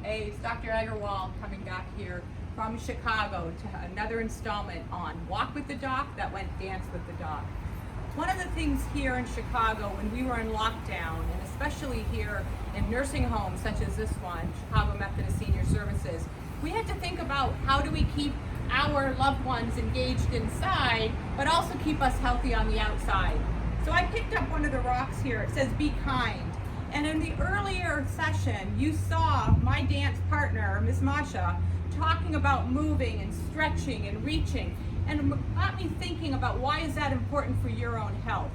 Hey, it's Dr. Aggarwal coming back here from Chicago to another installment on Walk with the Doc that went Dance with the Doc. One of the things here in Chicago when we were in lockdown, and especially here in nursing homes such as this one, Chicago Methodist Senior Services, we had to think about how do we keep our loved ones engaged inside, but also keep us healthy on the outside. So I picked up one of the rocks here. It says, "Be kind." And in the earlier session, you saw my dance partner, Miss Masha, talking about moving and stretching and reaching, and it got me thinking about why is that important for your own health.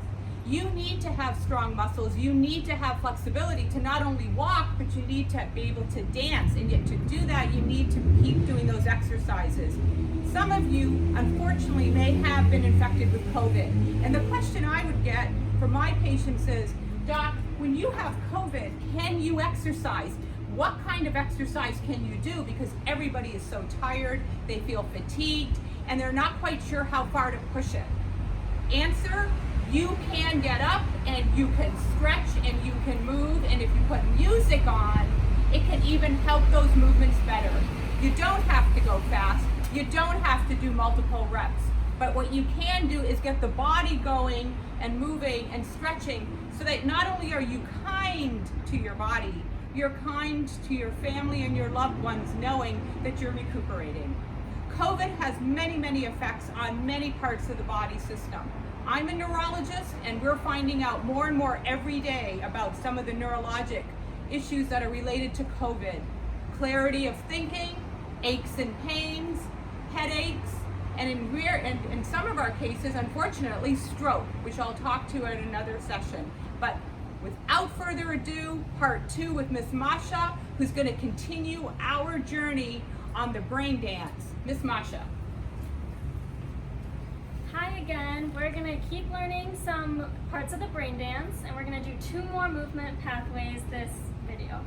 You need to have strong muscles, you need to have flexibility to not only walk, but you need to be able to dance, and yet to do that, you need to keep doing those exercises. Some of you, unfortunately, may have been infected with COVID, and the question I would get from my patients is, "Doc, when you have COVID, can you exercise? What kind of exercise can you do? Because everybody is so tired, they feel fatigued, and they're not quite sure how far to push it." Answer, you can get up and you can stretch and you can move, and if you put music on, it can even help those movements better. You don't have to go fast, you don't have to do multiple reps, but what you can do is get the body going and moving and stretching so that not only are you kind to your body, you're kind to your family and your loved ones knowing that you're recuperating. COVID has many, many effects on many parts of the body system. I'm a neurologist, and we're finding out more and more every day about some of the neurologic issues that are related to COVID. Clarity of thinking, aches and pains, headaches, and in some of our cases, unfortunately, stroke, which I'll talk to at another session. But without further ado, part 2 with Miss Masha, who's going to continue our journey on the brain dance. Miss Masha. Hi again. We're going to keep learning some parts of the brain dance, and we're going to do 2 more movement pathways this video.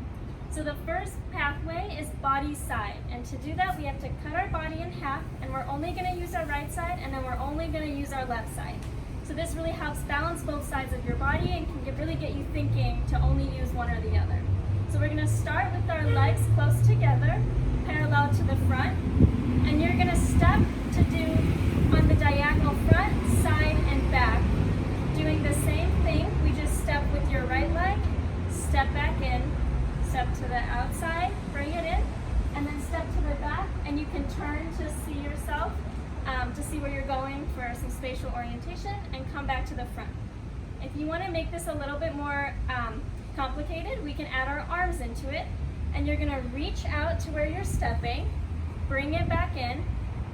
So the first pathway is body side, and to do that we have to cut our body in half, and we're only going to use our right side, and then we're only going to use our left side. So this really helps balance both sides of your body and can really get you thinking to only use one or the other. So we're going to start with our legs close together, parallel to the front, and you're going to step to do on the diagonal front, side, and back. Doing the same thing, we just step with your right leg, step back in, step to the outside, bring it in, and then step to the back, and you can turn to see yourself, to see where you're going for some spatial orientation, and come back to the front. If you want to make this a little bit more complicated, we can add our arms into it, and you're going to reach out to where you're stepping, bring it back in,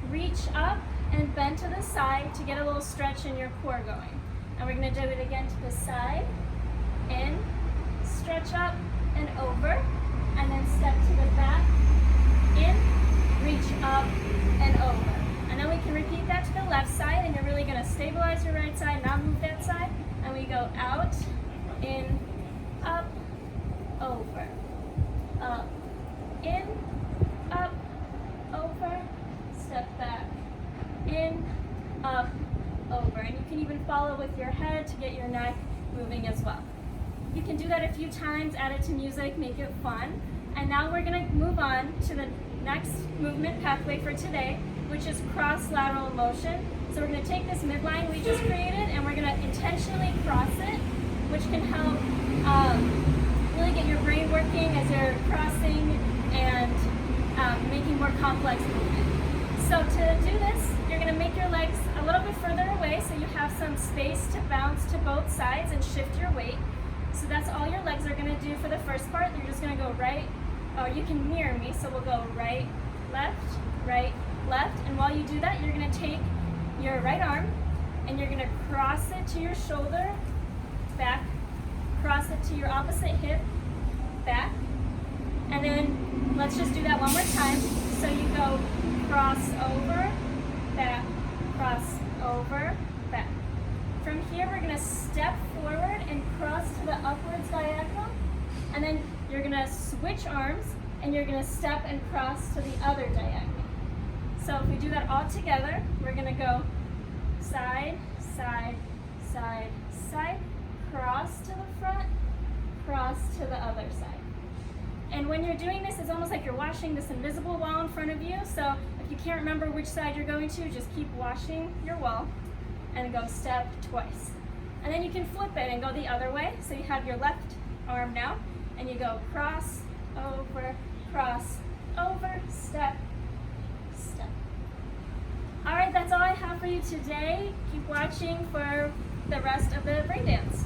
reach up and bend to the side to get a little stretch in your core going. And we're going to do it again to the side, in, stretch up and over, and then step to the back, in, reach up and over. And then we can repeat that to the left side, and you're really going to stabilize your right side, not move that side, and we go out, in, up, over, up, in, up, over, step back, in, up, over. And you can even follow with your head to get your neck moving as well. You can do that a few times, add it to music, make it fun. And now we're going to move on to the next movement pathway for today, which is cross lateral motion. So we're going to take this midline we just created, and we're going to intentionally cross it, which can help really get your brain working as you're crossing and making more complex movement. So to do this, you're going to make your legs a little bit further away so you have some space to bounce to both sides and shift your weight. So that's all your legs are going to do for the first part. You're just going to go right, or you can mirror me, so we'll go right, left, and while you do that, you're going to take your right arm and you're going to cross it to your shoulder, back, cross it to your opposite hip, back, and then let's just do that one more time. So you go cross over, back, cross over, back. From here, we're going to step forward and cross to the upwards diagonal, and then you're going to switch arms, and you're going to step and cross to the other diagonal. So if we do that all together, we're going to go side, side, side, side, cross to the front, cross to the other side. And when you're doing this, it's almost like you're washing this invisible wall in front of you. So if you can't remember which side you're going to, just keep washing your wall and go step twice. And then you can flip it and go the other way. So you have your left arm now, and you go cross, over, step, step. All right, that's all I have for you today. Keep watching for the rest of the brain dance.